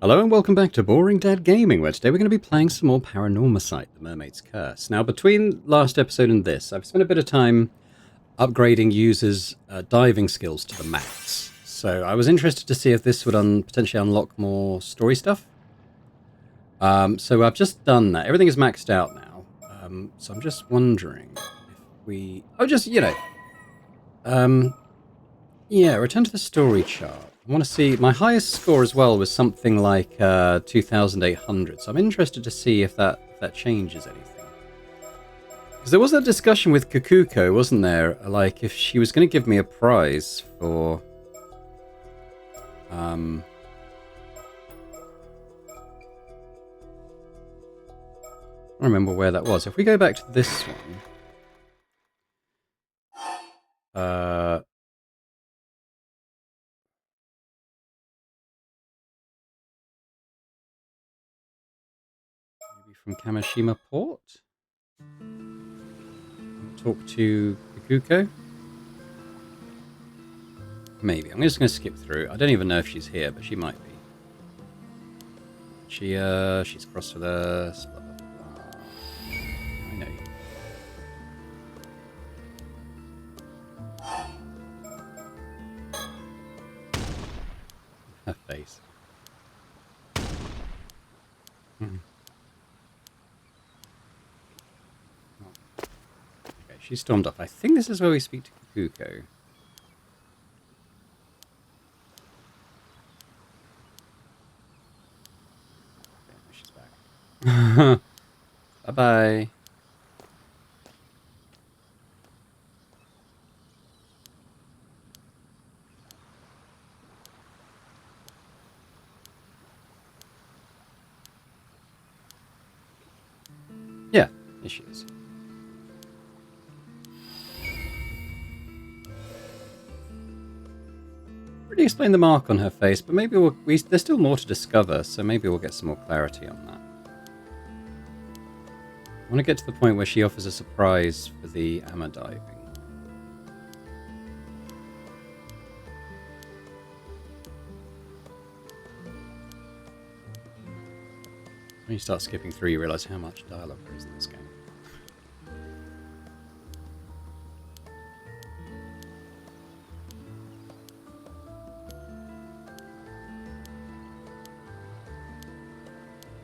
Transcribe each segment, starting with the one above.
Hello and welcome back to Boring Dad Gaming, where today we're going to be playing some more Paranormasight, the Mermaid's Curse. Now, between last episode and this, I've spent a bit of time upgrading users' diving skills to the max. So I was interested to see if this would potentially unlock more story stuff. So I've just done that. Everything is maxed out now. So I'm just wondering if we... Oh, just, yeah, return to the story chart. I want to see... My highest score as well was something like 2,800. So I'm interested to see if that changes anything. Because there was a discussion with Kukuko, wasn't there? Like, if she was going to give me a prize for... I don't remember where that was. If we go back to this one... maybe from Kamishima Port? Talk to Kukuko? Maybe. I'm just going to skip through. I don't even know if she's here, but she might be. She's crossed with us. Blah, blah, blah. I know you. Her face. Okay, she stormed off. I think this is where we speak to Kukuko. She's back. Bye-bye. Yeah, here she is. Really explain the mark on her face, but maybe there's still more to discover, so maybe we'll get some more clarity on that. I want to get to the point where she offers a surprise for the hammer diving. When you start skipping through, you realise how much dialogue there is in this game.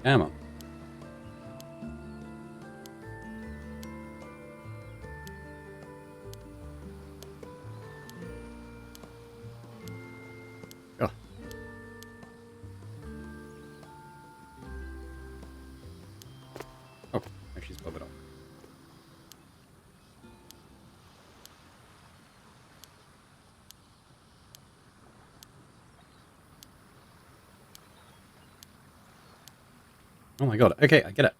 Come on. Oh. Oh, no, she's bobbed off. Oh my god, okay, I get it.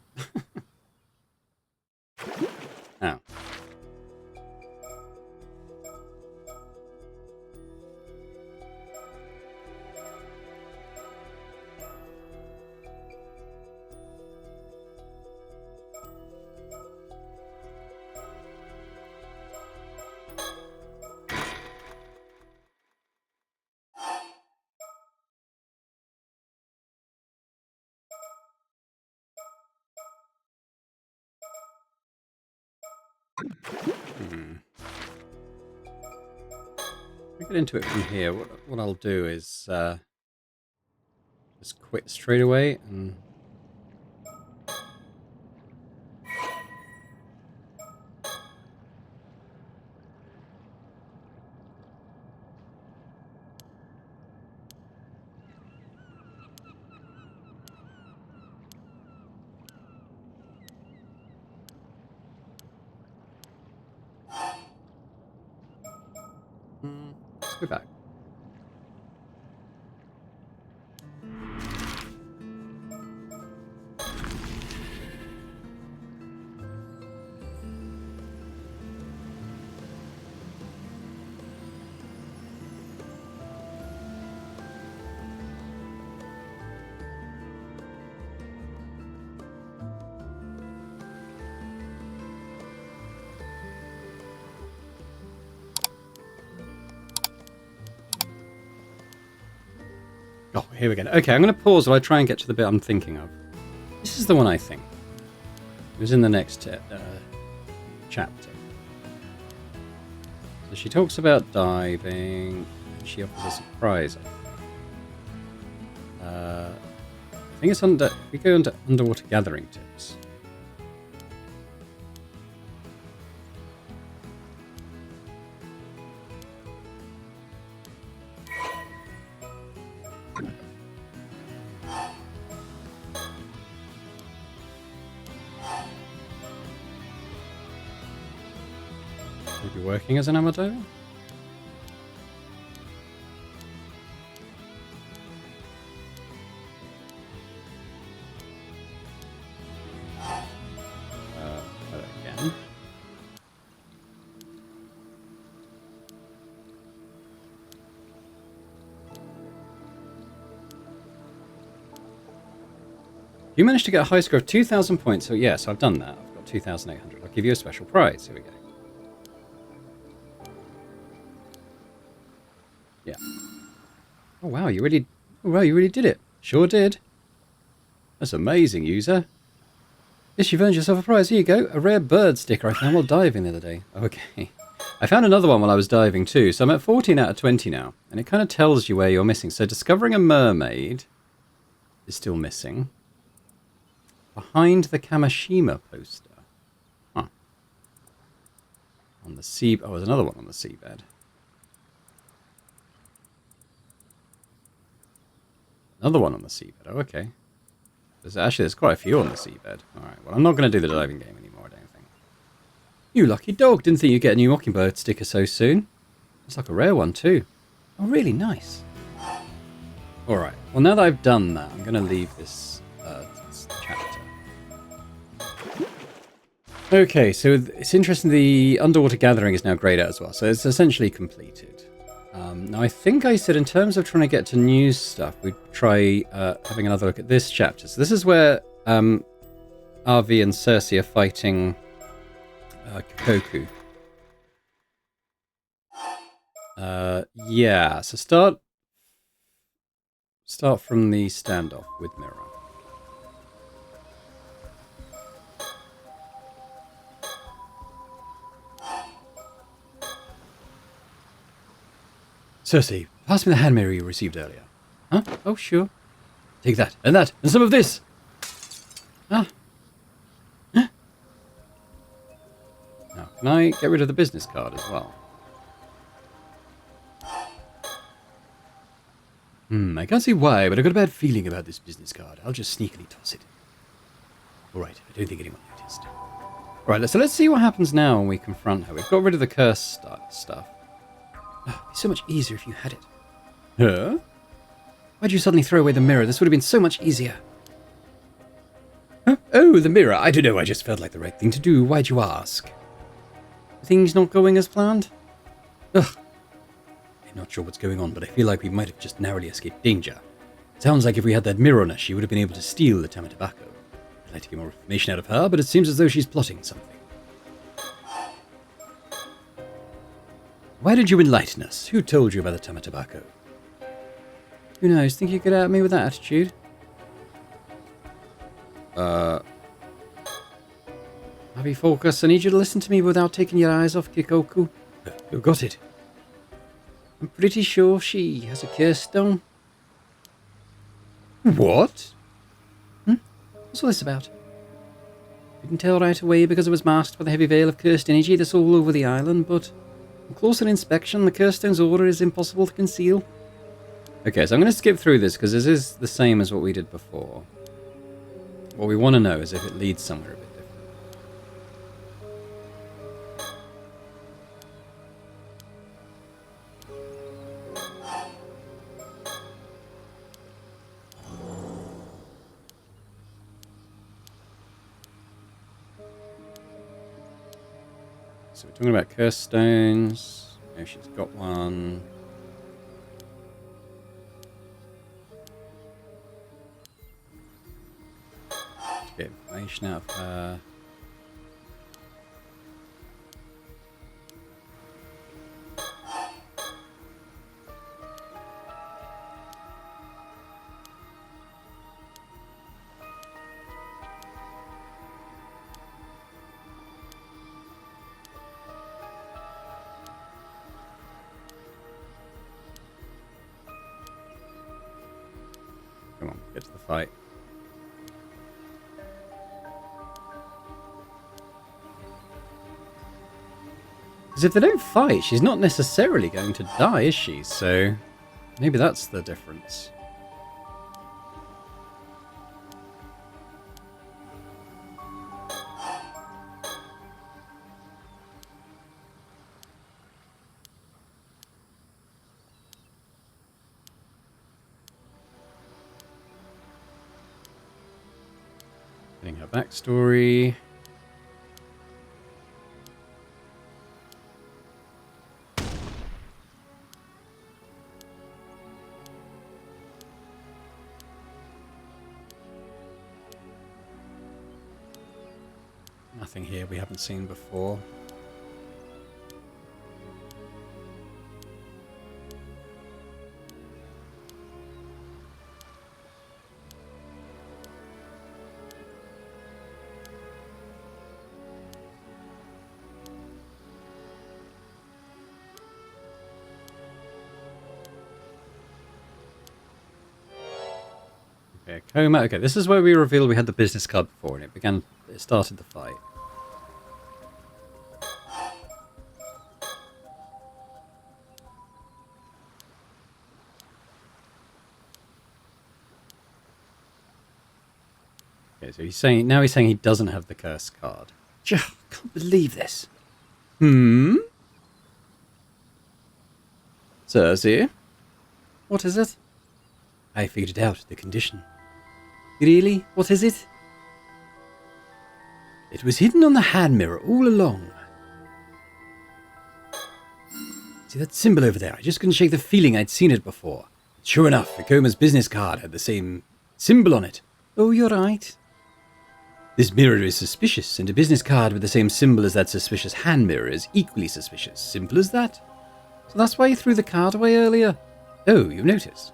Now. If we get into it from here, what I'll do is just quit straight away and... let's go back. Here we go. Okay, I'm going to pause while I try and get to the bit I'm thinking of. This is the one I think. It was in the next chapter. So she talks about diving, and she offers a surprise. I think it's under. We go into underwater gathering tips. Maybe working as an amateur? Again. You managed to get a high score of 2,000 points, so yes, I've done that. I've got 2,800. I'll give you a special prize. Here we go. Yeah. Oh wow, you really did it. Sure did. That's amazing, user. Yes, you've earned yourself a prize. Here you go. A rare bird sticker I found while diving the other day. Okay. I found another one while I was diving too, so I'm at 14 out of 20 now. And it kind of tells you where you're missing. So discovering a mermaid is still missing. Behind the Kamashima poster. Huh. On the sea... Oh, there's another one on the seabed. Another one on the seabed. Oh, okay. There's quite a few on the seabed. Alright, well, I'm not going to do the diving game anymore, I don't think. You lucky dog. Didn't think you'd get a new Mockingbird sticker so soon. It's like a rare one, too. Oh, really nice. Alright, well, now that I've done that, I'm going to leave this chapter. Okay, so it's interesting. The underwater gathering is now grayed out as well, so it's essentially completed. Now, I think I said in terms of trying to get to news stuff, we'd try having another look at this chapter. So this is where RV and Cersei are fighting Kikoku. Yeah, so start from the standoff with Mirror. Cersei, pass me the hand mirror you received earlier. Huh? Oh, sure. Take that, and some of this! Ah. Huh? Now, can I get rid of the business card as well? I can't see why, but I've got a bad feeling about this business card. I'll just sneakily toss it. Alright, I don't think anyone noticed. Right, so let's see what happens now when we confront her. We've got rid of the curse stuff. Oh, it'd be so much easier if you had it. Huh? Why'd you suddenly throw away the mirror? This would have been so much easier. Huh? Oh, the mirror. I don't know. I just felt like the right thing to do. Why'd you ask? Things not going as planned? Ugh. I'm not sure what's going on, but I feel like we might have just narrowly escaped danger. Sounds like if we had that mirror on us, she would have been able to steal the Tamatobacco. I'd like to get more information out of her, but it seems as though she's plotting something. Why did you enlighten us? Who told you about the Tamatobacco? Who knows? Think you could out me with that attitude? Abby Focus, I need you to listen to me without taking your eyes off Kikoku. You got it. I'm pretty sure she has a curse stone. What? What's all this about? Couldn't tell right away because it was masked by the heavy veil of cursed energy that's all over the island, but on closer inspection, the curse stone's aura is impossible to conceal. Okay, so I'm going to skip through this because this is the same as what we did before. What we want to know is if it leads somewhere a bit different. So we're talking about curse stones. Oh, she's got one. Get information out of her. Get to the fight. Because if they don't fight, she's not necessarily going to die, is she? So maybe that's the difference. Getting her backstory. Nothing here we haven't seen before. Okay, coma. Okay, this is where we revealed we had the business card before, and it started the fight. Okay, so he's saying he doesn't have the curse card. I can't believe this. Cersei? What is it? I figured it out, the condition. Really? What is it? It was hidden on the hand mirror all along. See that symbol over there? I just couldn't shake the feeling I'd seen it before. Sure enough, Akoma's business card had the same symbol on it. Oh, you're right. This mirror is suspicious, and a business card with the same symbol as that suspicious hand mirror is equally suspicious. Simple as that. So that's why you threw the card away earlier? Oh, you've noticed.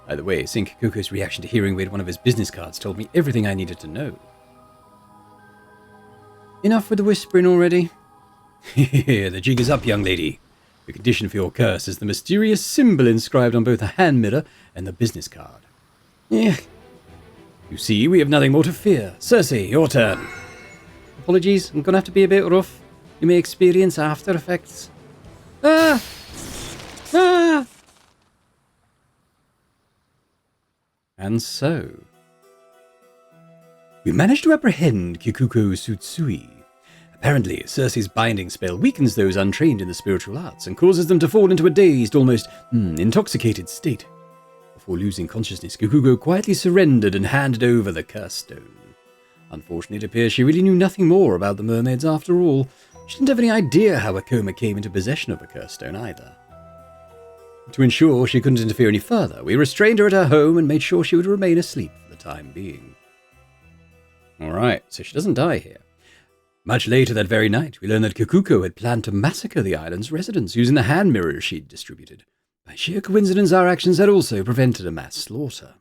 By the way, Sink Kikuko's reaction to hearing we had one of his business cards told me everything I needed to know. Enough with the whispering already. The jig is up, young lady. The condition for your curse is the mysterious symbol inscribed on both the hand mirror and the business card. Yeah. You see, we have nothing more to fear. Cersei, your turn. Apologies, I'm gonna have to be a bit rough. You may experience after effects. Ah! Ah! And so, we managed to apprehend Kikuko Tsutsui. Apparently, Cersei's binding spell weakens those untrained in the spiritual arts and causes them to fall into a dazed, almost intoxicated state. Before losing consciousness, Kikuko quietly surrendered and handed over the curse stone. Unfortunately, it appears she really knew nothing more about the mermaids after all. She didn't have any idea how Akoma came into possession of the curse stone either. To ensure she couldn't interfere any further, we restrained her at her home and made sure she would remain asleep for the time being. Alright, so she doesn't die here. Much later that very night, we learned that Kikuko had planned to massacre the island's residents using the hand mirrors she'd distributed. By sheer coincidence, our actions had also prevented a mass slaughter.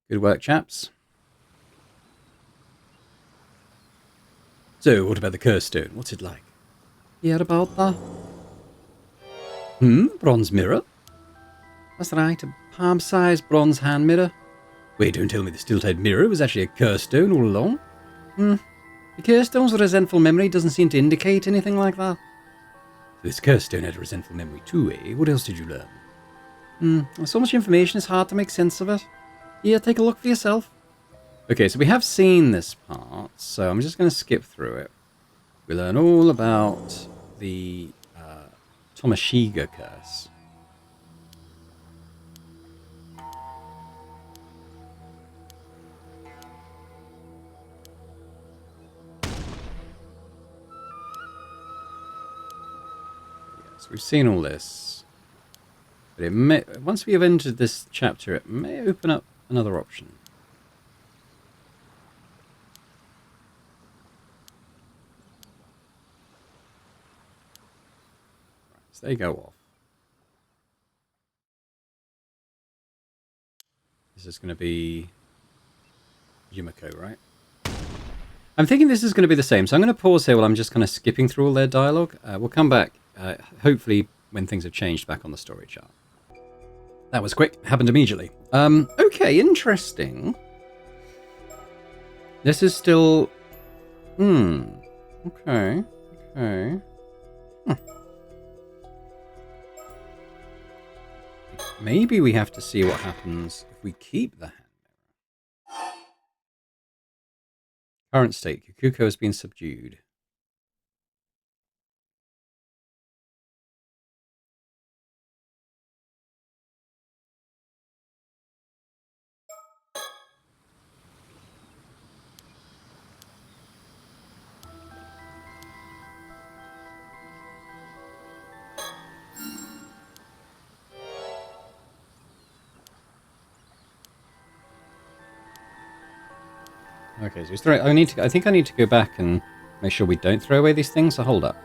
Good work, chaps. So, what about the curse stone? What's it like? Hear about that? Bronze mirror? That's right, a palm-sized bronze hand mirror. Wait, don't tell me the stilt-head mirror was actually a curse stone all along? The curse stone's resentful memory doesn't seem to indicate anything like that. So this curse stone had a resentful memory too, eh? What else did you learn? There's so much information, it's hard to make sense of it. Here, take a look for yourself. Okay, so we have seen this part, so I'm just going to skip through it. We learn all about the Tomashiga curse. Yes, we've seen all this. But it may, once we have entered this chapter, it may open up another option. Right, so they go off. This is going to be Yumiko, right? I'm thinking this is going to be the same, so I'm going to pause here while I'm just kind of skipping through all their dialogue. We'll come back, hopefully, when things have changed back on the story chart. That was quick. Happened immediately. Okay, interesting. This is still... Okay. Okay. Maybe we have to see what happens if we keep the hand mirror. Current state. Kikuko has been subdued. Okay, so he's throwing... I think I need to go back and make sure we don't throw away these things, so hold up.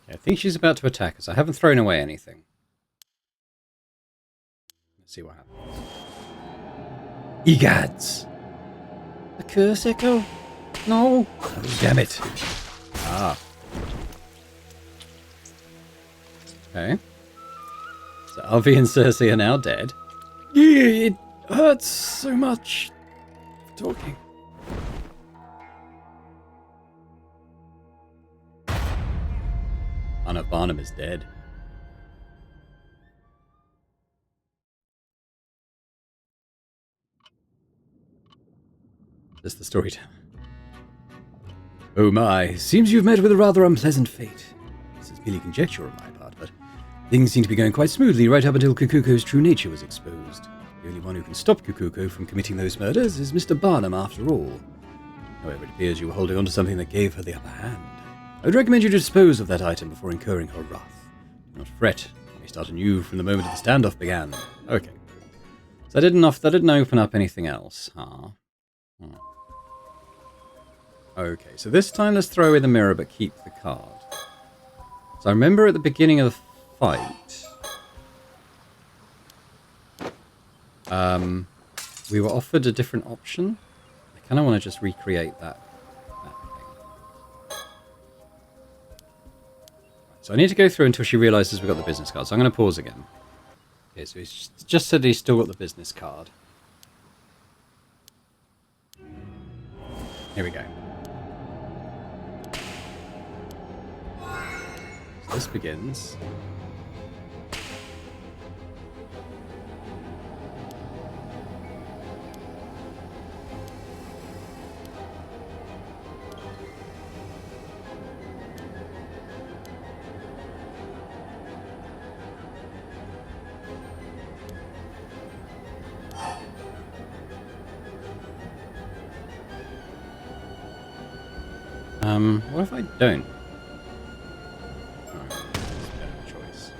Okay, I think she's about to attack us. I haven't thrown away anything. Let's see what happens. Egads! A curse echo? No! Oh, damn it! Ah. Okay. So Alvi and Cersei are now dead. Yeah, it hurts so much. Talking. Anna Barnum is dead. Just the storyteller. Oh my, seems you've met with a rather unpleasant fate. This is merely conjecture on my part, but things seem to be going quite smoothly right up until Kukuko's true nature was exposed. The only one who can stop Kukuko from committing those murders is Mr. Barnum, after all. However, it appears you were holding on to something that gave her the upper hand. I would recommend you dispose of that item before incurring her wrath. Do not fret. You may start anew from the moment the standoff began. Okay. So that didn't open up anything else, huh? Okay, so this time let's throw away the mirror but keep the card. So I remember at the beginning of the fight, we were offered a different option. I kind of want to just recreate that thing. So I need to go through until she realizes we've got the business card. So I'm going to pause again. Okay, so he's just said he's still got the business card. Here we go. So this begins. What if I don't? Oh, that's a better choice.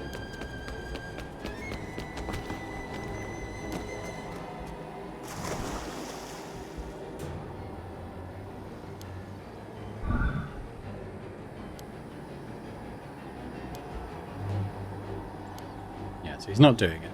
Yeah, so he's not doing it.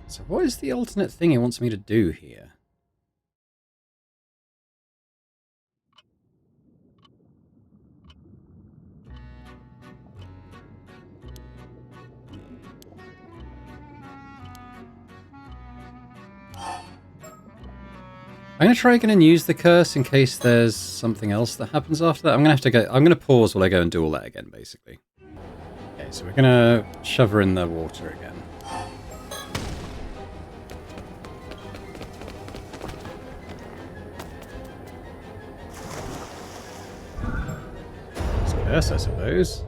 So what is the alternate thing he wants me to do here? I'm going to try again and use the curse in case there's something else that happens after that. I'm going to have to go... I'm going to pause while I go and do all that again, basically. Okay, so we're going to shove her in the water again. Curse, I suppose.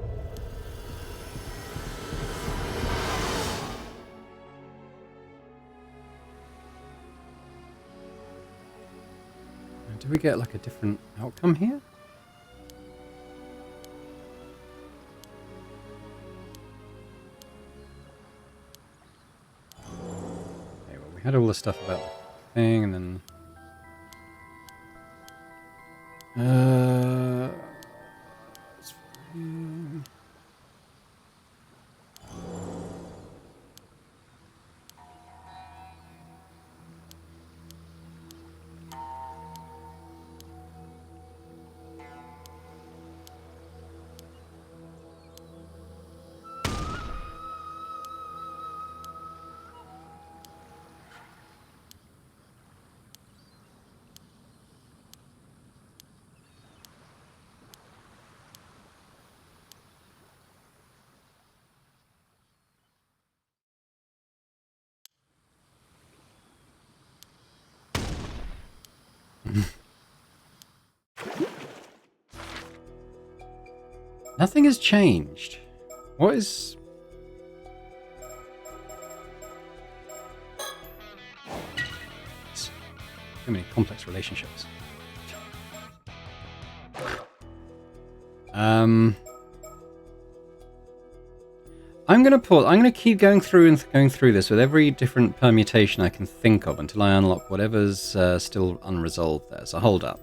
Do we get like a different outcome here? Okay, well, we had all the stuff about the thing, and then Nothing has changed. What is... Too many complex relationships. I'm going to pause. I'm going to keep going through this with every different permutation I can think of until I unlock whatever's still unresolved there. So hold up.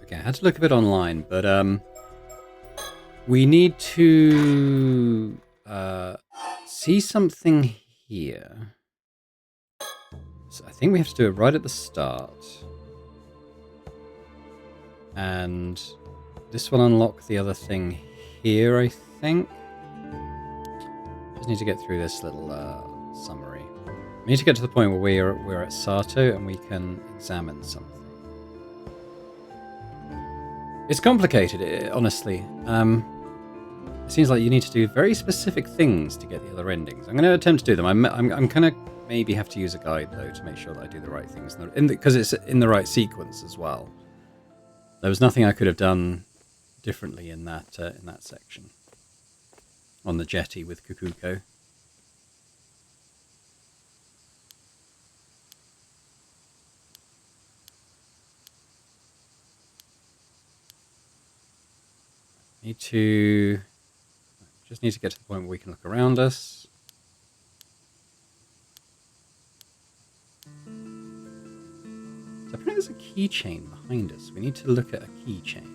Okay, I had to look a bit online, but we need to see something here. So I think we have to do it right at the start. And this will unlock the other thing here, I think. Just need to get through this little summary. We need to get to the point where we're at Sato and we can examine something. It's complicated, honestly. It seems like you need to do very specific things to get the other endings. I'm going to attempt to do them. I'm going to maybe have to use a guide, though, to make sure that I do the right things. Because it's in the right sequence as well. There was nothing I could have done differently in that section. On the jetty with Kukuko. Just need to get to the point where we can look around us. So apparently there's a keychain behind us. We need to look at a keychain.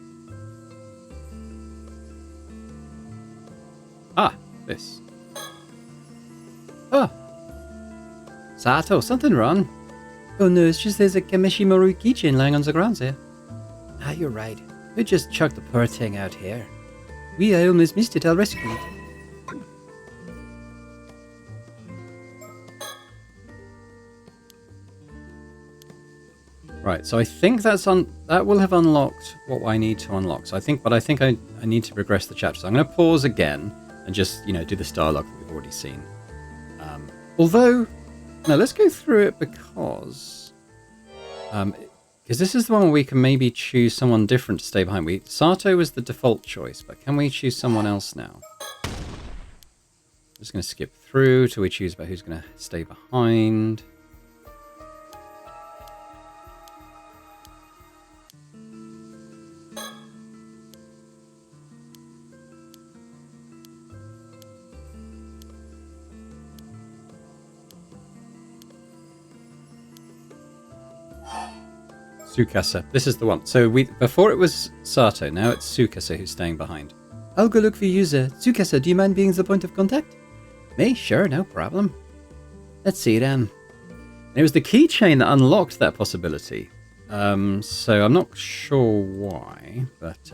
Ah, this. Oh. Sato, something wrong? Oh no, it's just there's a Kameshimaru keychain lying on the ground there. Ah, you're right. We just chucked the poor thing out here. I almost missed it. I'll rescue it. Right, so I think that will have unlocked what I need to unlock. So I think I need to progress the chapter. So I'm going to pause again and just, do this dialogue that we've already seen. Although, no, let's go through it because this is the one where we can maybe choose someone different to stay behind. Sato was the default choice, but can we choose someone else now? I'm just going to skip through till we choose about who's going to stay behind. Tsukasa. This is the one. So before it was Sato, now it's Tsukasa who's staying behind. I'll go look for you, Tsukasa, do you mind being the point of contact? Me? Sure, no problem. Let's see then. It was the keychain that unlocked that possibility. So I'm not sure why, but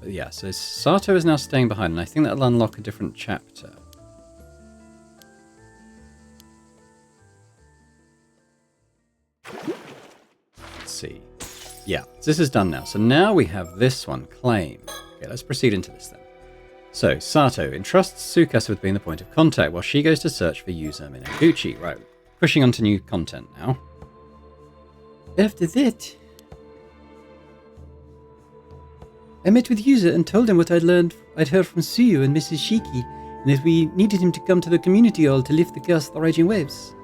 yeah, so Sato is now staying behind, and I think that'll unlock a different chapter. See. Yeah, this is done now. So now we have this one, claim. Okay, let's proceed into this then. So, Sato entrusts Tsukasa with being the point of contact while she goes to search for user Minaguchi. Right, pushing on to new content now. After that, I met with user and told him what I'd heard from Suyu and Mrs. Shiki, and that we needed him to come to the community hall to lift the curse of the raging waves.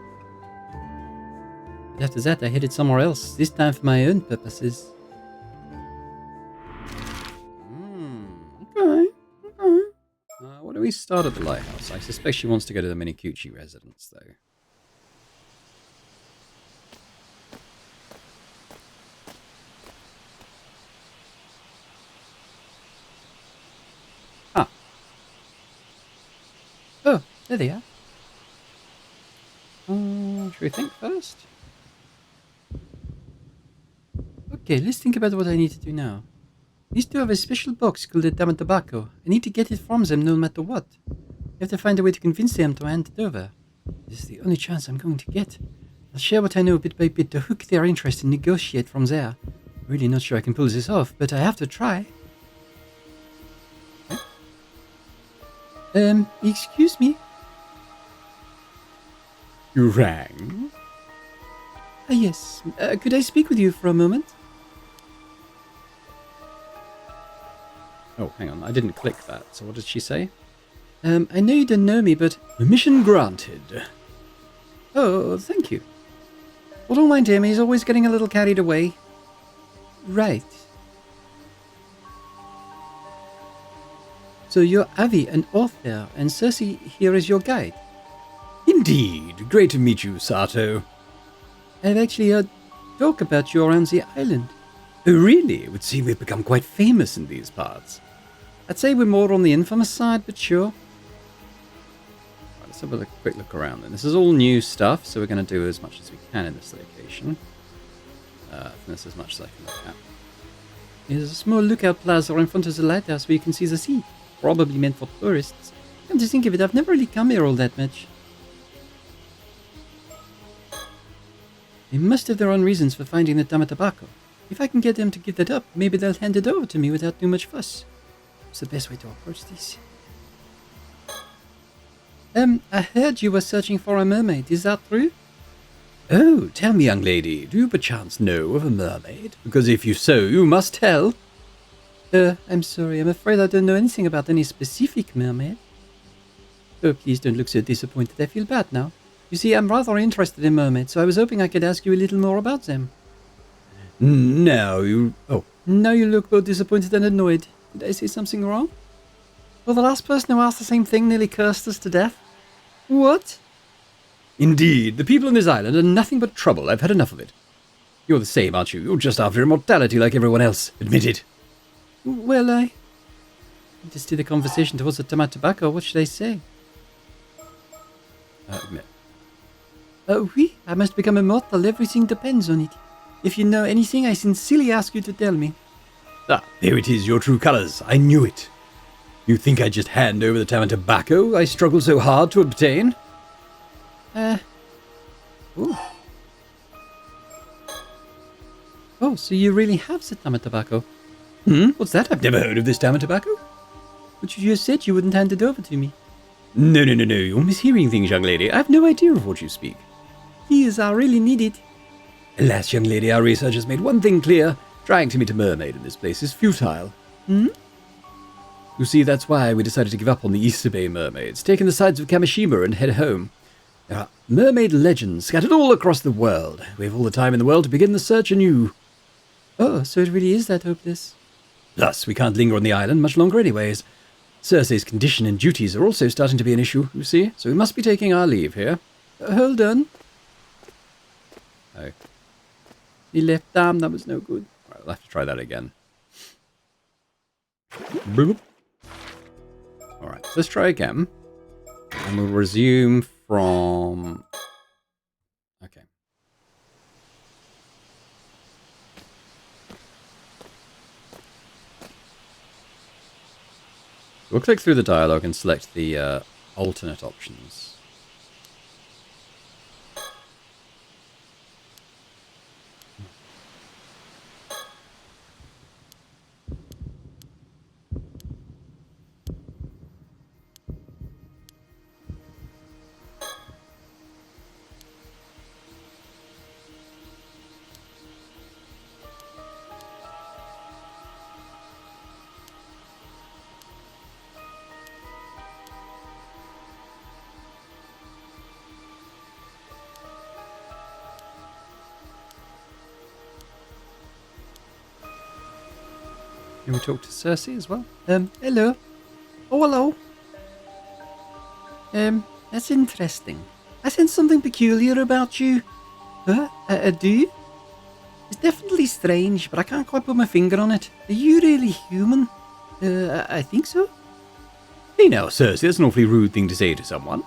But after that, I headed somewhere else, this time for my own purposes. Okay. What do we start at the lighthouse? I suspect she wants to go to the Minaguchi residence, though. Ah. Oh, there they are. Should we think first? Okay, let's think about what I need to do now. These two have a special box called the Dama Tobacco. I need to get it from them no matter what. I have to find a way to convince them to hand it over. This is the only chance I'm going to get. I'll share what I know bit by bit to hook their interest and negotiate from there. Really not sure I can pull this off, but I have to try. Excuse me? You rang? Yes. Could I speak with you for a moment? Oh, hang on. I didn't click that. So what did she say? I know you don't know me, but permission granted. Oh, thank you. Well, don't mind him. He's always getting a little carried away. Right. So you're Avi, an author, and Cersei here is your guide. Indeed. Great to meet you, Sato. I've actually heard talk about you around the island. Oh, really? It would seem we've become quite famous in these parts. I'd say we're more on the infamous side, but sure. Right, let's have a quick look around then. This is all new stuff, so we're going to do as much as we can in this location. That's as much as I can look at. There's a small lookout plaza in front of the lighthouse where you can see the sea. Probably meant for tourists. Come to think of it, I've never really come here all that much. They must have their own reasons for finding the Dama Tobacco. If I can get them to give that up, maybe they'll hand it over to me without too much fuss. What's the best way to approach this? I heard you were searching for a mermaid, is that true? Oh, tell me, young lady, do you perchance know of a mermaid? Because if you so, you must tell. I'm sorry, I'm afraid I don't know anything about any specific mermaid. Oh, please don't look so disappointed, I feel bad now. You see, I'm rather interested in mermaids, so I was hoping I could ask you a little more about them. Now you look both disappointed and annoyed. Did I say something wrong? Well, the last person who asked the same thing nearly cursed us to death. What? Indeed, the people on this island are nothing but trouble. I've had enough of it. You're the same, aren't you? You're just after immortality like everyone else. Admit it. Well, I just steer the conversation towards the Dama Tobacco. What should I say? Admit. Oui, I must become immortal. Everything depends on it. If you know anything, I sincerely ask you to tell me. Ah, there it is, your true colours. I knew it. You think I'd just hand over the Dama Tobacco I struggle so hard to obtain? Ooh. Oh, so you really have the Dama Tobacco? What's that? I've never heard of this Dama Tobacco. But you just said you wouldn't hand it over to me. No. You're mishearing things, young lady. I have no idea of what you speak. Please, I really need it. Alas, young lady, our research has made one thing clear. Trying to meet a mermaid in this place is futile. You see, that's why we decided to give up on the Sobae mermaids, take in the sides of Kamishima and head home. There are mermaid legends scattered all across the world. We have all the time in the world to begin the search anew. Oh, so it really is that hopeless. Thus, we can't linger on the island much longer anyways. Cersei's condition and duties are also starting to be an issue, you see, so we must be taking our leave here. Hold on. Oh. The left arm, that was no good. Right, I'll have to try that again. Boop. Alright, so let's try again. And we'll resume from... Okay. We'll click through the dialogue and select the alternate options. Can we talk to Cersei as well? Hello. Oh, hello. That's interesting. I sense something peculiar about you. Huh? Do you? It's definitely strange, but I can't quite put my finger on it. Are you really human? I think so. Hey now, Cersei, that's an awfully rude thing to say to someone.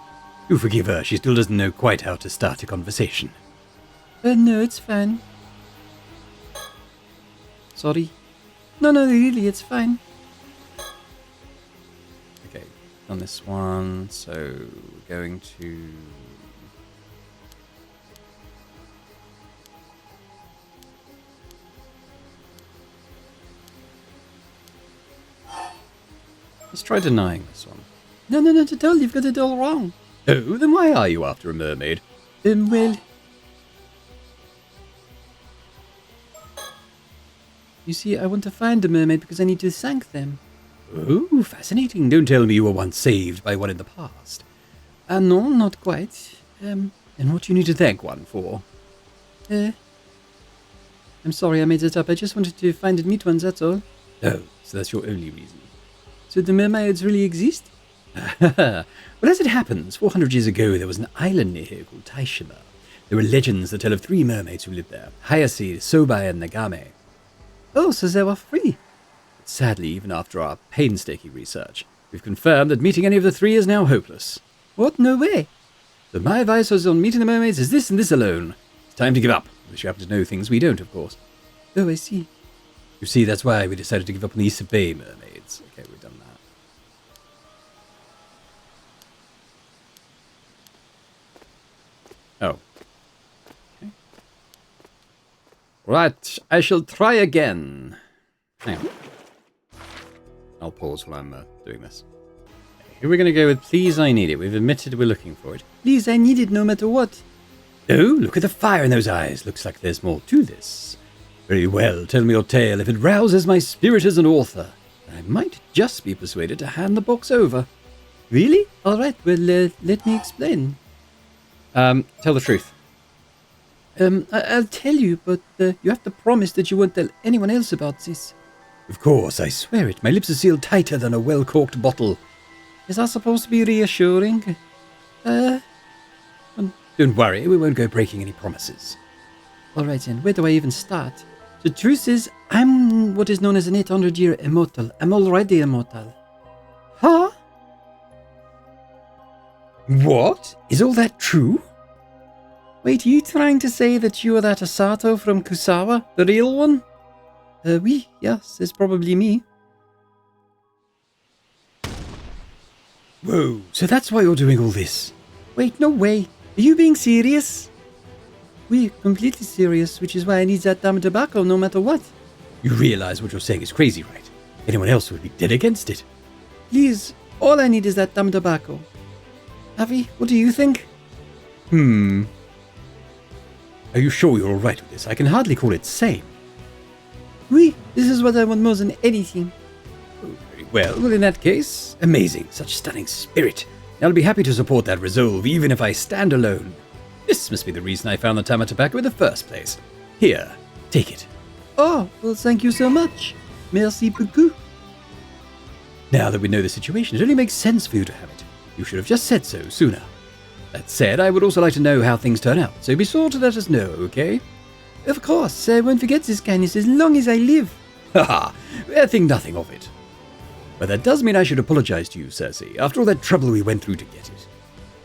Do forgive her, she still doesn't know quite how to start a conversation. No, it's fine. Sorry. No, really, it's fine. Okay, on this one, so we're going to... Let's try denying this one. No, not at all, you've got it all wrong. Oh, then why are you after a mermaid? Well... You see, I want to find a mermaid because I need to thank them. Oh, fascinating. Don't tell me you were once saved by one in the past. No, not quite. And what do you need to thank one for? I'm sorry I made it up. I just wanted to find and meet ones, that's all. Oh, so that's your only reason. So the mermaids really exist? Well, as it happens, 400 years ago there was an island near here called Taishima. There were legends that tell of 3 mermaids who lived there, Hayase, Sobae, and Nagame. Oh, so they were free? But sadly, even after our painstaking research, we've confirmed that meeting any of the 3 is now hopeless. What? No way! So my advice on meeting the mermaids is this and this alone. It's time to give up, unless you happen to know things we don't, of course. Oh, I see. You see, that's why we decided to give up on the Sobae mermaids. Okay, we've done that. Oh. Okay. Right, I shall try again. Hang on. I'll pause while I'm doing this. Here we're going to go with Please I Need It. We've admitted we're looking for it. Please I Need It no matter what. Oh, look at the fire in those eyes. Looks like there's more to this. Very well, tell me your tale. If it rouses my spirit as an author, I might just be persuaded to hand the box over. Really? All right, well, let me explain. Tell the truth. I'll tell you, but you have to promise that you won't tell anyone else about this. Of course, I swear it. My lips are sealed tighter than a well-corked bottle. Is that supposed to be reassuring? Don't worry, we won't go breaking any promises. All right then, where do I even start? The truth is, I'm what is known as an 800-year immortal. I'm already immortal. Huh? What? Is all that true? Wait, are you trying to say that you are that Asato from Kusawa, the real one? Oui, yes, it's probably me. Whoa, so that's why you're doing all this? Wait, no way. Are you being serious? We're completely serious, which is why I need that damn tobacco no matter what. You realize what you're saying is crazy, right? Anyone else would be dead against it. Please, all I need is that damn tobacco. Avi, what do you think? Are you sure you're alright with this? I can hardly call it sane. Oui, this is what I want more than anything. Oh, very well, in that case, amazing, such stunning spirit. I'll be happy to support that resolve, even if I stand alone. This must be the reason I found the Tama tobacco in the first place. Here, take it. Oh, well, thank you so much. Merci beaucoup. Now that we know the situation, it only makes sense for you to have it. You should have just said so sooner. That said, I would also like to know how things turn out, so be sure to let us know, okay? Of course, I won't forget this kindness as long as I live. Haha, I think nothing of it. But that does mean I should apologize to you, Cersei, after all that trouble we went through to get it.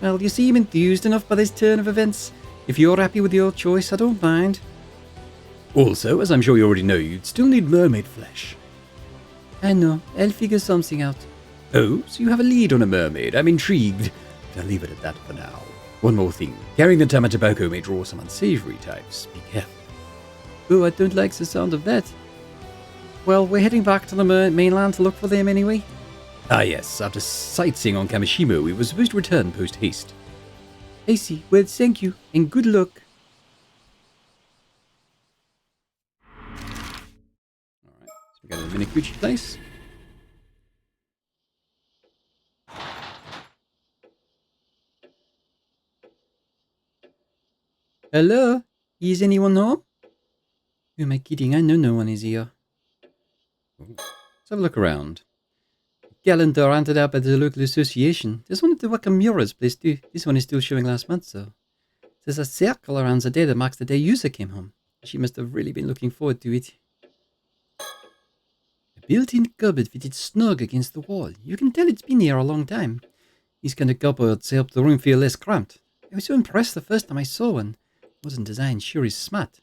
Well, you seem enthused enough by this turn of events. If you're happy with your choice, I don't mind. Also, as I'm sure you already know, you'd still need mermaid flesh. I know. I'll figure something out. Oh, so you have a lead on a mermaid. I'm intrigued. I'll leave it at that for now. One more thing. Carrying the Tama tobacco may draw some unsavory types. Be careful. Oh, I don't like the sound of that. Well, we're heading back to the mainland to look for them anyway. Ah yes, after sightseeing on Kamishimo, we were supposed to return post-haste. I see. Well, thank you, and good luck. Alright, so we got a Minakuchi place. Hello? Is anyone home? Who am I kidding? I know no one is here. Ooh. Let's have a look around. Calendar rented out by the local association. There's one at the Wakamura's place too. This one is still showing last month though. There's a circle around the day that marks the day Yusa came home. She must have really been looking forward to it. A built-in cupboard fitted snug against the wall. You can tell it's been here a long time. These kind of cupboards help the room feel less cramped. I was so impressed the first time I saw one. Modern design sure is smart.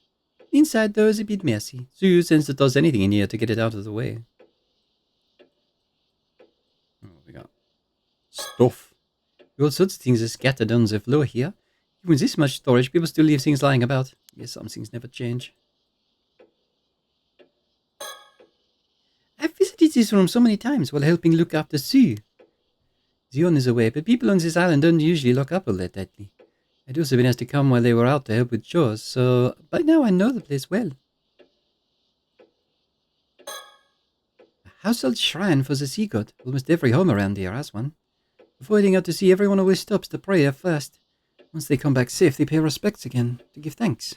Inside though is a bit messy. Tsuyu sends it does anything in here to get it out of the way. Oh, we got stuff. All sorts of things are scattered on the floor here. Even with this much storage, people still leave things lying about. Yes, some things never change. I've visited this room so many times while helping look after Sue. Zion is away, but people on this island don't usually lock up all that tightly. I'd also been asked to come while they were out to help with chores, so by now I know the place well. household shrine for the sea god. Almost every home around here has one. Before heading out to sea, everyone always stops to pray first. Once they come back safe, they pay respects again to give thanks.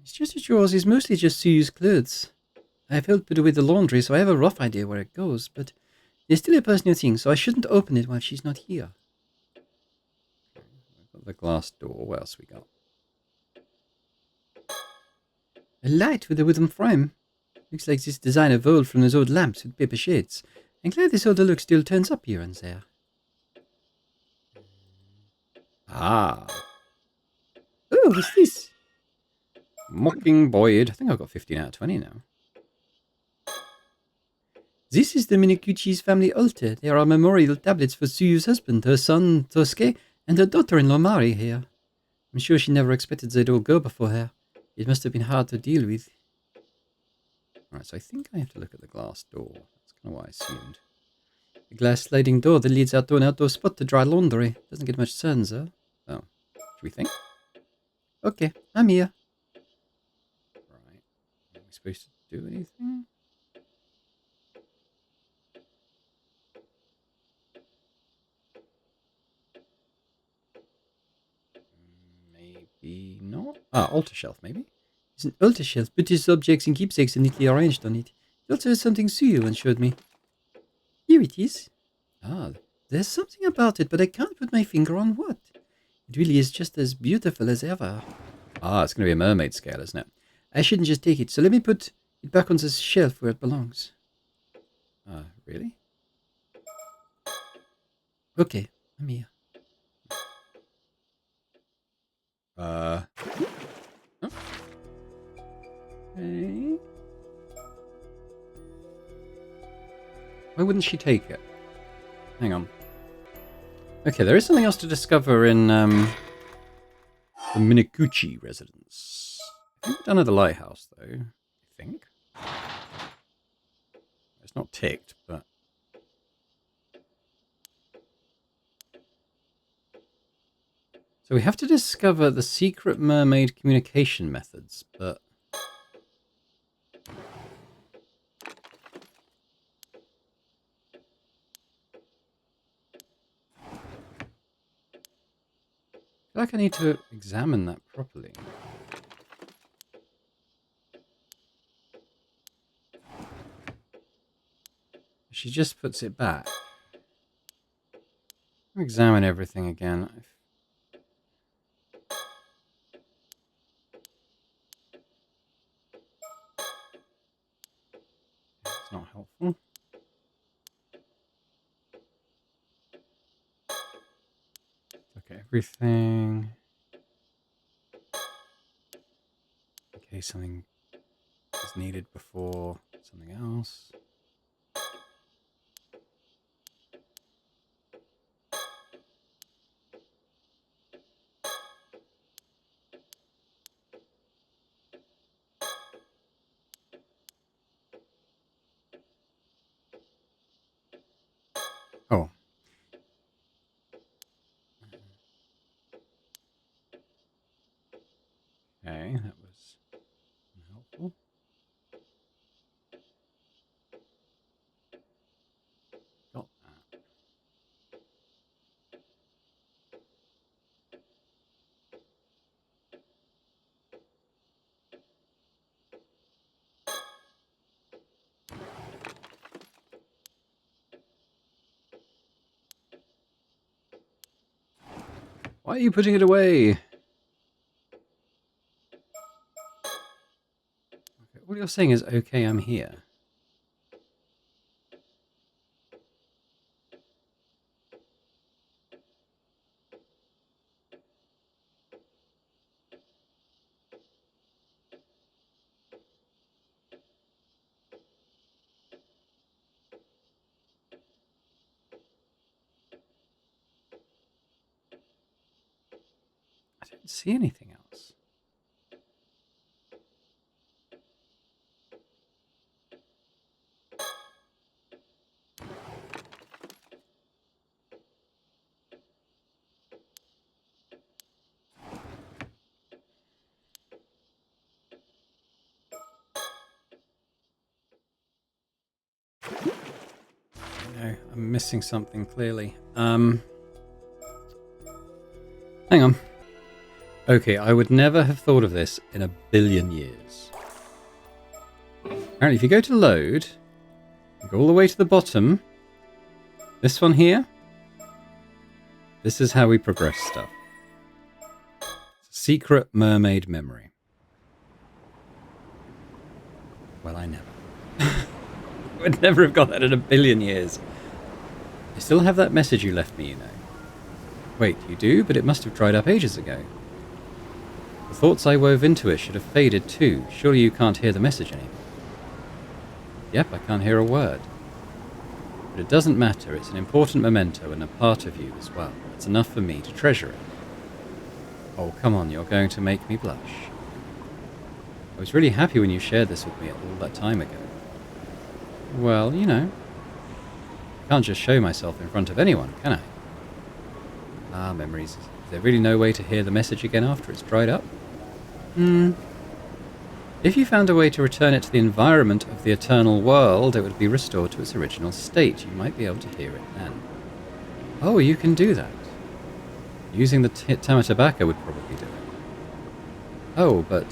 It's just as yours is mostly just Sue's clothes. I have helped put away the laundry, so I have a rough idea where it goes, but there's still a personal thing, so I shouldn't open it while she's not here. We've got the glass door. What else we got? A light with a wooden frame. Looks like this design evolved from those old lamps with paper shades. I'm glad this older look still turns up here and there. Ah, Oh, what's this? Mocking Boyd. I think I've got 15 out of 20 now. This is the Minakuchi's family altar. There are memorial tablets for Suyu's husband, her son, Tosuke, and her daughter-in-law, Mari, here. I'm sure she never expected they'd all go before her. It must have been hard to deal with. Alright, so I think I have to look at the glass door. That's kind of what I assumed. A glass sliding door that leads out to an outdoor spot to dry laundry. Doesn't get much sun, though. Oh, should we think? Okay, I'm here. Right. Are we supposed to do anything? Maybe not. Ah, altar shelf, maybe? It's an altar shelf. Buddhist objects and keepsakes are neatly arranged on it. It also has something Suyu once showed me. Here it is. Ah, There's something about it, but I can't put my finger on what. It really is just as beautiful as ever. it's going to be a mermaid scale, isn't it? I shouldn't just take it, so let me put it back on the shelf where it belongs. Really? Okay, I'm here. Oh. Okay. Why wouldn't she take it? Hang on. Okay, there is something else to discover in the Minakuchi residence. I think we're done at the lighthouse, though. I think. It's not ticked, but... So we have to discover the secret mermaid communication methods, but... I feel like I need to examine that properly. She just puts it back. Examine everything again. It's not helpful. Okay, everything. In case something is needed before something else. Oh. Okay, that was unhelpful. Got that. Why are you putting it away? Okay, all you're saying is, okay, I'm here. I don't see anything else. know. I'm missing something clearly. Hang on. Okay, I would never have thought of this in a billion years. Apparently, if you go to load, you go all the way to the bottom. This one here. This is how we progress stuff. Secret mermaid memory. Well, I never. I would never have got that in a billion years. I still have that message you left me, you know. Wait, you do? But it must have dried up ages ago. The thoughts I wove into it should have faded too. Surely you can't hear the message anymore. Yep, I can't hear a word. But it doesn't matter. It's an important memento and a part of you as well. It's enough for me to treasure it. Oh, come on, you're going to make me blush. I was really happy when you shared this with me all that time ago. Well, you know, I can't just show myself in front of anyone, can I? Ah, memories. Is there really no way to hear the message again after it's dried up? If you found a way to return it to the environment of the eternal world, it would be restored to its original state. You might be able to hear it then. Oh, you can do that. Using the Tamatabaka would probably do it. Oh, but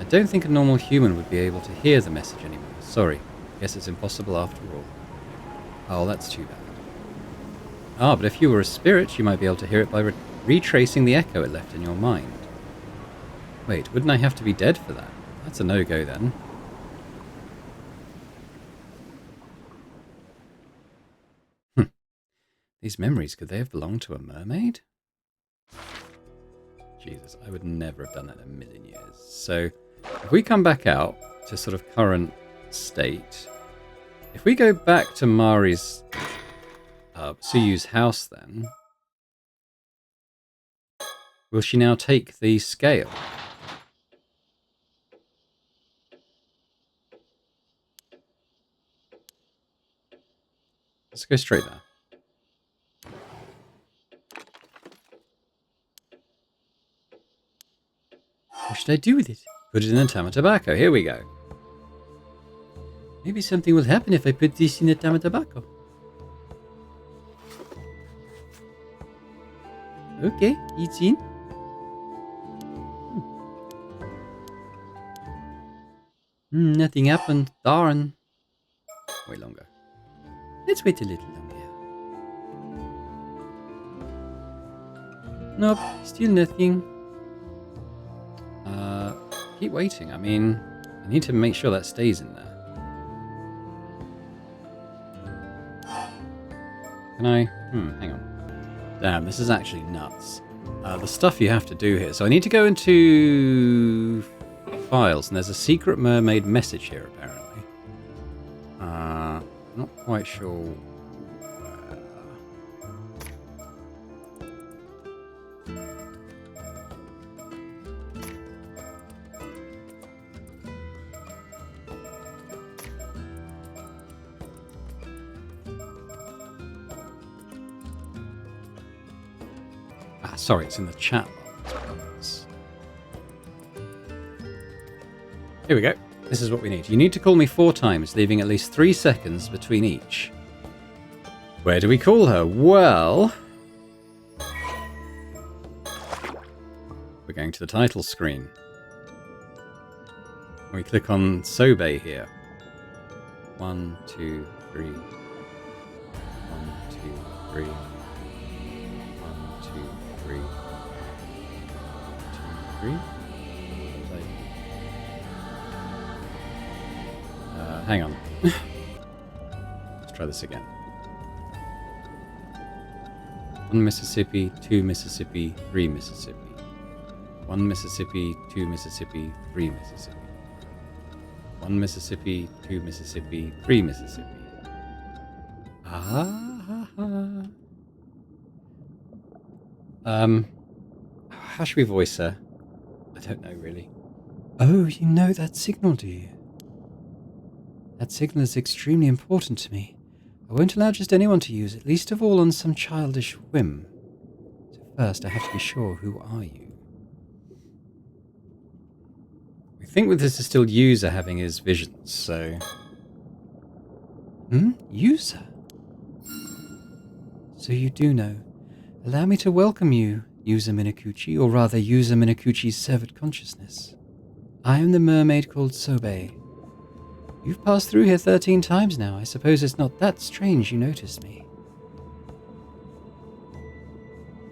I don't think a normal human would be able to hear the message anymore. Sorry. Guess it's impossible after all. Oh, that's too bad. Ah, but if you were a spirit, you might be able to hear it by retracing the echo it left in your mind. Wait, wouldn't I have to be dead for that? That's a no-go then. These memories, could they have belonged to a mermaid? Jesus, I would never have done that in a million years. So, if we come back out to sort of current state, if we go back to Mari's, Suyu's house then, will she now take the scale? Let's go straight there. What should I do with it? Put it in a Tamatabaka. Here we go. Maybe something will happen if I put this in a Tamatabaka. Okay, it's in. Nothing happened. Darn. Way longer. Let's wait a little longer. Nope, still nothing. Keep waiting. I mean, I need to make sure that stays in there. Can I? Hang on. Damn, this is actually nuts. The stuff you have to do here. So I need to go into files, and there's a secret mermaid message here, apparently. Not quite sure where. Sorry, it's in the chat box. Here we go. This is what we need. You need to call me 4 times, leaving at least 3 seconds between each. Where do we call her? Well, we're going to the title screen. We click on Sobae here. 1, 2, 3. 1, 2, 3. 1, 2, 3. 1, 2, 3. Hang on. Let's try this again. 1 Mississippi, 2 Mississippi, 3 Mississippi. 1 Mississippi, 2 Mississippi, 3 Mississippi. 1 Mississippi, 2 Mississippi, 3 Mississippi. How should we voice her? I don't know, really. Oh, you know that signal, do you? That signal is extremely important to me. I won't allow just anyone to use it, least of all on some childish whim. So first, I have to be sure, who are you? We think with this is still User having his visions, so... User? So you do know. Allow me to welcome you, Yuza Minakuchi, or rather Yuza Minakuchi's severed consciousness. I am the mermaid called Sobae. You've passed through here 13 times now. I suppose it's not that strange you noticed me.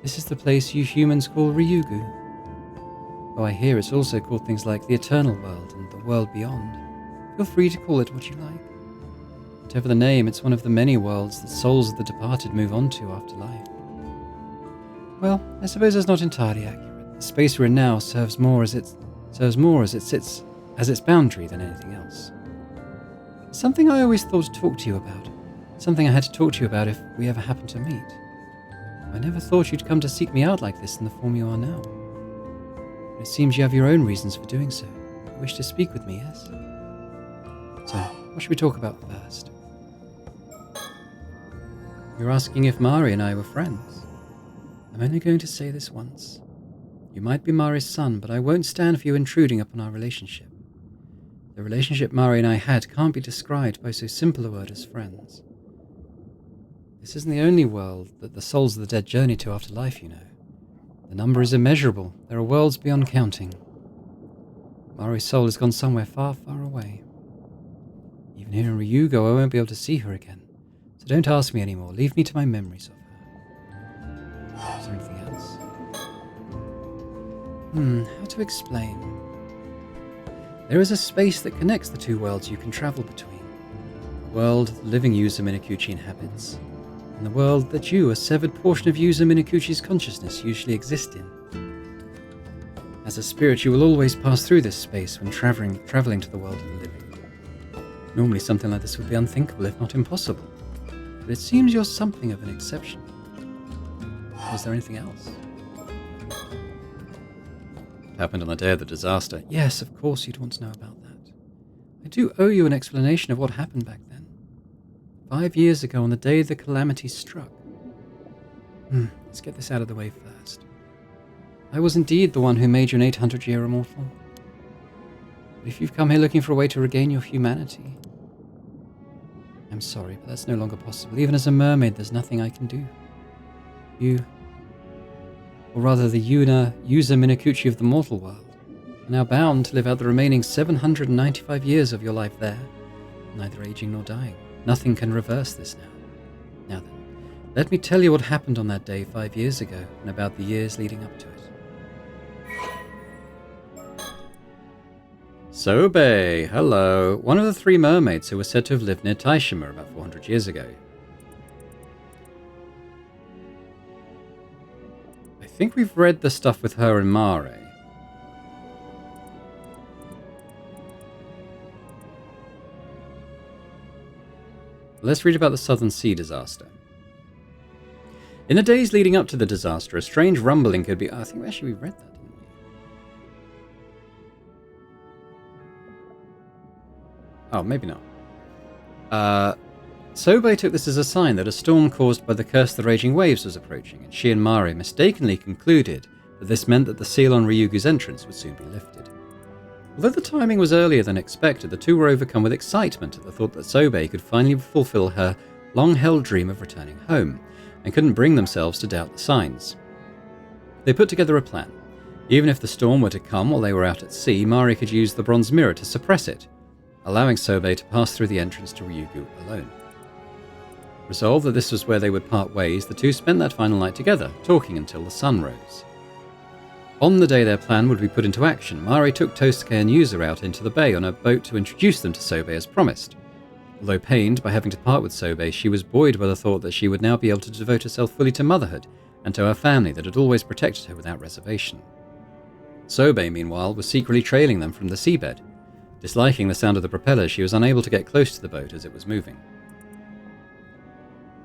This is the place you humans call Ryugu. Though I hear it's also called things like the Eternal World and the World Beyond. Feel free to call it what you like. Whatever the name, it's one of the many worlds that souls of the departed move on to after life. Well, I suppose that's not entirely accurate. The space we're in now serves more as it sits as its boundary than anything else. Something I always thought to talk to you about. Something I had to talk to you about if we ever happened to meet. I never thought you'd come to seek me out like this in the form you are now. But it seems you have your own reasons for doing so. You wish to speak with me, yes? So, what should we talk about first? You're asking if Mari and I were friends. I'm only going to say this once. You might be Mari's son, but I won't stand for you intruding upon our relationship. The relationship Mari and I had can't be described by so simple a word as friends. This isn't the only world that the souls of the dead journey to after life, you know. The number is immeasurable. There are worlds beyond counting. Mari's soul has gone somewhere far, far away. Even here in Ryugu, I won't be able to see her again. So don't ask me anymore. Leave me to my memories of her. Is there anything else? How to explain? There is a space that connects the two worlds you can travel between. The world the living Yuza Minakuchi inhabits, and the world that you, a severed portion of Yuza Minakuchi's consciousness, usually exist in. As a spirit, you will always pass through this space when traveling to the world of the living. Normally something like this would be unthinkable, if not impossible. But it seems you're something of an exception. Was there anything else? What happened on the day of the disaster? Yes, of course you'd want to know about that. I do owe you an explanation of what happened back then. 5 years ago, on the day the calamity struck. Let's get this out of the way first. I was indeed the one who made you an 800-year immortal. But if you've come here looking for a way to regain your humanity, I'm sorry, but that's no longer possible. Even as a mermaid, there's nothing I can do. You, or rather the Yuza Minakuchi of the mortal world, are now bound to live out the remaining 795 years of your life there, neither aging nor dying. Nothing can reverse this now. Now then, let me tell you what happened on that day 5 years ago, and about the years leading up to it. Sobae, hello. One of the 3 mermaids who were said to have lived near Taishima about 400 years ago. I think we've read the stuff with her and Mare. Let's read about the Southern Sea disaster. In the days leading up to the disaster, a strange rumbling could be... I think actually we read that, didn't we? Oh, maybe not. Sobae took this as a sign that a storm caused by the curse of the raging waves was approaching, and she and Mare mistakenly concluded that this meant that the seal on Ryugu's entrance would soon be lifted. Although the timing was earlier than expected, the two were overcome with excitement at the thought that Sobae could finally fulfill her long-held dream of returning home, and couldn't bring themselves to doubt the signs. They put together a plan. Even if the storm were to come while they were out at sea, Mare could use the bronze mirror to suppress it, allowing Sobae to pass through the entrance to Ryugu alone. Resolved that this was where they would part ways, the two spent that final night together, talking until the sun rose. On the day their plan would be put into action, Mare took Tosuke and Yuza out into the bay on a boat to introduce them to Sobae as promised. Although pained by having to part with Sobae, she was buoyed by the thought that she would now be able to devote herself fully to motherhood and to her family that had always protected her without reservation. Sobae, meanwhile, was secretly trailing them from the seabed. Disliking the sound of the propellers, she was unable to get close to the boat as it was moving.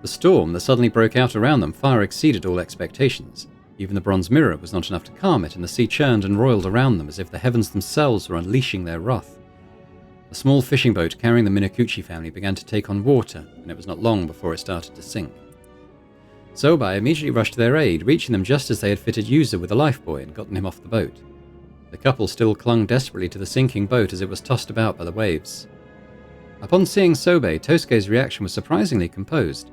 The storm that suddenly broke out around them far exceeded all expectations. Even the bronze mirror was not enough to calm it, and the sea churned and roiled around them as if the heavens themselves were unleashing their wrath. A small fishing boat carrying the Minakuchi family began to take on water, and it was not long before it started to sink. Sobae immediately rushed to their aid, reaching them just as they had fitted Yuza with a lifebuoy and gotten him off the boat. The couple still clung desperately to the sinking boat as it was tossed about by the waves. Upon seeing Sobae, Tosuke's reaction was surprisingly composed.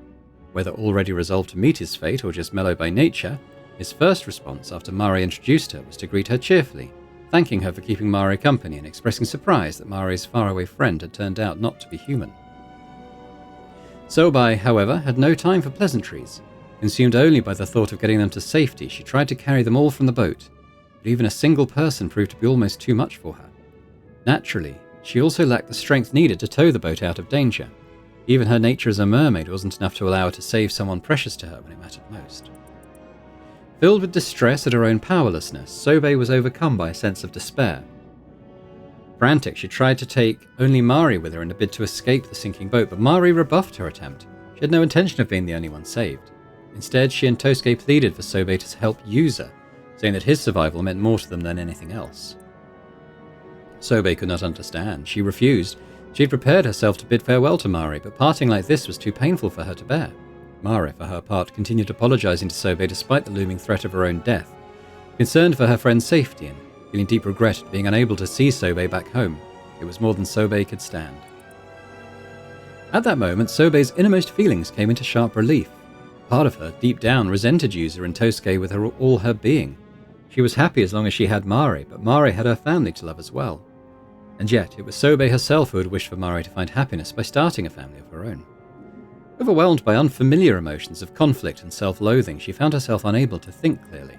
Whether already resolved to meet his fate or just mellow by nature, his first response after Mari introduced her was to greet her cheerfully, thanking her for keeping Mari company and expressing surprise that Mari's faraway friend had turned out not to be human. Sobae, however, had no time for pleasantries. Consumed only by the thought of getting them to safety, she tried to carry them all from the boat, but even a single person proved to be almost too much for her. Naturally, she also lacked the strength needed to tow the boat out of danger. Even her nature as a mermaid wasn't enough to allow her to save someone precious to her when it mattered most. Filled with distress at her own powerlessness, Sobae was overcome by a sense of despair. Frantic, she tried to take only Mari with her in a bid to escape the sinking boat, but Mari rebuffed her attempt. She had no intention of being the only one saved. Instead, she and Tosuke pleaded for Sobae to help Yuza, saying that his survival meant more to them than anything else. Sobae could not understand. She refused. She had prepared herself to bid farewell to Mari, but parting like this was too painful for her to bear. Mari, for her part, continued apologizing to Sobae despite the looming threat of her own death, concerned for her friend's safety and feeling deep regret at being unable to see Sobae back home. It was more than Sobae could stand. At that moment, Sobae's innermost feelings came into sharp relief. Part of her, deep down, resented Yuza and Tosuke with all her being. She was happy as long as she had Mari, but Mari had her family to love as well. And yet, it was Sobae herself who had wished for Mari to find happiness by starting a family of her own. Overwhelmed by unfamiliar emotions of conflict and self-loathing, she found herself unable to think clearly.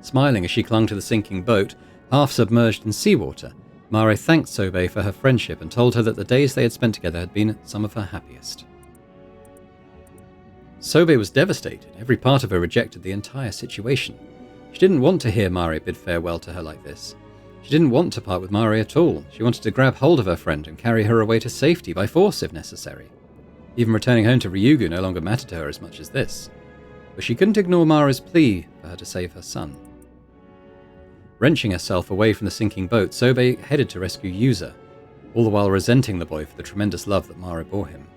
Smiling as she clung to the sinking boat, half submerged in seawater, Mari thanked Sobae for her friendship and told her that the days they had spent together had been some of her happiest. Sobae was devastated. Every part of her rejected the entire situation. She didn't want to hear Mari bid farewell to her like this. She didn't want to part with Mari at all. She wanted to grab hold of her friend and carry her away to safety by force if necessary. Even returning home to Ryugu no longer mattered to her as much as this. But she couldn't ignore Mari's plea for her to save her son. Wrenching herself away from the sinking boat, Sobae headed to rescue Yuza, all the while resenting the boy for the tremendous love that Mari bore him.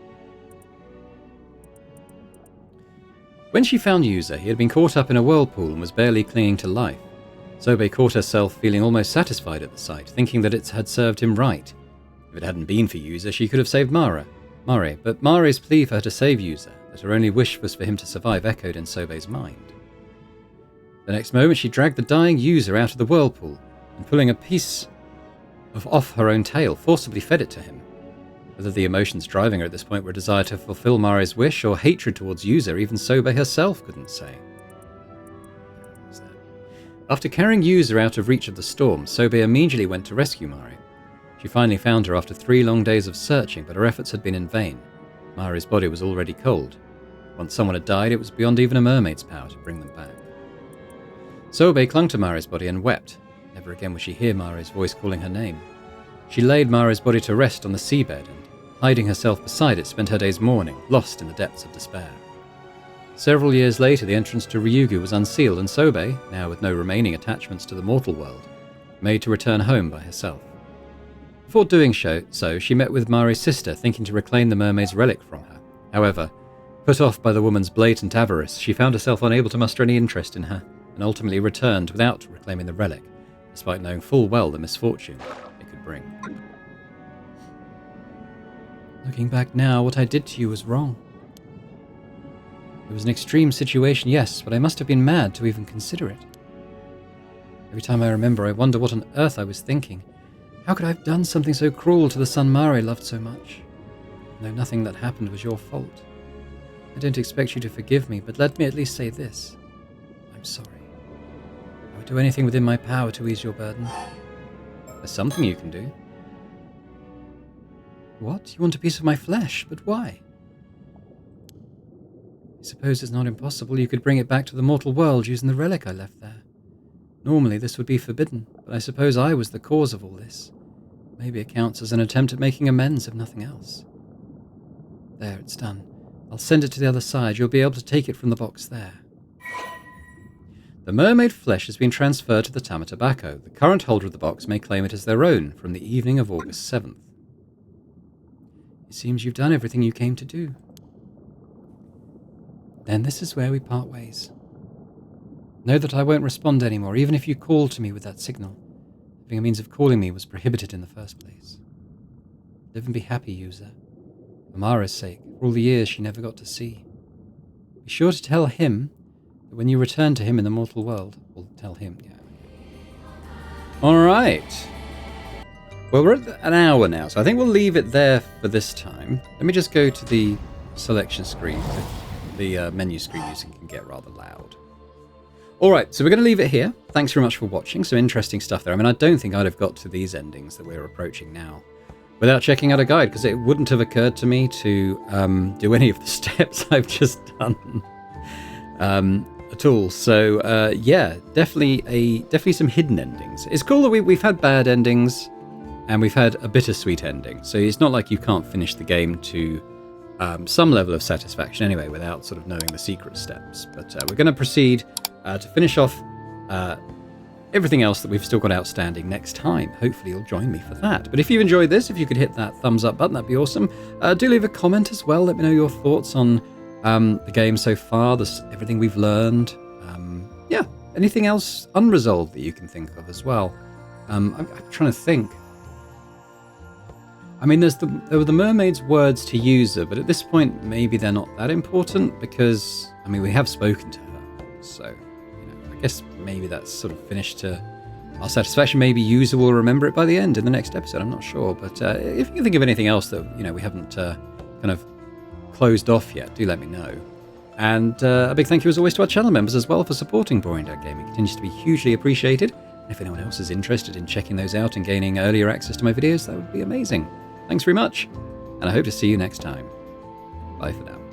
When she found Yuza, he had been caught up in a whirlpool and was barely clinging to life. Sobae caught herself feeling almost satisfied at the sight, thinking that it had served him right. If it hadn't been for Yuza, she could have saved Mari, but Mari's plea for her to save Yuza, that her only wish was for him to survive, echoed in Sobae's mind. The next moment, she dragged the dying Yuza out of the whirlpool, and pulling a piece off her own tail, forcibly fed it to him. Whether the emotions driving her at this point were a desire to fulfill Mari's wish or hatred towards Yuza, even Sobae herself couldn't say. After carrying Yuza out of reach of the storm, Sobae immediately went to rescue Mari. She finally found her after 3 long days of searching, but her efforts had been in vain. Mari's body was already cold. Once someone had died, it was beyond even a mermaid's power to bring them back. Sobae clung to Mari's body and wept. Never again would she hear Mari's voice calling her name. She laid Mari's body to rest on the seabed and, hiding herself beside it, spent her days mourning, lost in the depths of despair. Several years later, the entrance to Ryugu was unsealed, and Sobae, now with no remaining attachments to the mortal world, made to return home by herself. Before doing so, she met with Mari's sister, thinking to reclaim the mermaid's relic from her. However, put off by the woman's blatant avarice, she found herself unable to muster any interest in her, and ultimately returned without reclaiming the relic, despite knowing full well the misfortune it could bring. Looking back now, what I did to you was wrong. It was an extreme situation, yes, but I must have been mad to even consider it. Every time I remember, I wonder what on earth I was thinking. How could I have done something so cruel to the son Mari loved so much? No, nothing that happened was your fault. I don't expect you to forgive me, but let me at least say this. I'm sorry. I would do anything within my power to ease your burden. There's something you can do. What? You want a piece of my flesh, but why? I suppose it's not impossible. You could bring it back to the mortal world using the relic I left there. Normally this would be forbidden, but I suppose I was the cause of all this. Maybe it counts as an attempt at making amends, if nothing else. There, it's done. I'll send it to the other side. You'll be able to take it from the box there. The mermaid flesh has been transferred to the Tama Tobacco. The current holder of the box may claim it as their own from the evening of August 7th. It seems you've done everything you came to do. Then this is where we part ways. Know that I won't respond anymore, even if you call to me with that signal. Having a means of calling me was prohibited in the first place. Live and be happy, Yuza. For Mara's sake, for all the years she never got to see. Be sure to tell him that when you return to him in the mortal world, we'll tell him, yeah. All right. Well, we're at an hour now, so I think we'll leave it there for this time. Let me just go to the selection screen. The menu screen music can get rather loud. All right, so we're going to leave it here. Thanks very much for watching. Some interesting stuff there. I mean, I don't think I'd have got to these endings that we're approaching now without checking out a guide, because it wouldn't have occurred to me to do any of the steps I've just done at all. So yeah, definitely some hidden endings. It's cool that we've had bad endings and we've had a bittersweet ending. So it's not like you can't finish the game to some level of satisfaction anyway without sort of knowing the secret steps. But we're going to proceed to finish off everything else that we've still got outstanding next time. Hopefully you'll join me for that. But if you've enjoyed this, if you could hit that thumbs up button, that'd be awesome. Do leave a comment as well. Let me know your thoughts on the game so far, everything we've learned. Yeah, anything else unresolved that you can think of as well. I'm trying to think. I mean, there were the mermaid's words to user, but at this point, maybe they're not that important because, I mean, we have spoken to her. So, I guess maybe that's sort of finished to our satisfaction. Maybe user will remember it by the end in the next episode. I'm not sure. But if you can think of anything else that, we haven't kind of closed off yet, do let me know. And a big thank you as always to our channel members as well for supporting Boring Dad Gaming. It continues to be hugely appreciated. And if anyone else is interested in checking those out and gaining earlier access to my videos, that would be amazing. Thanks very much, and I hope to see you next time. Bye for now.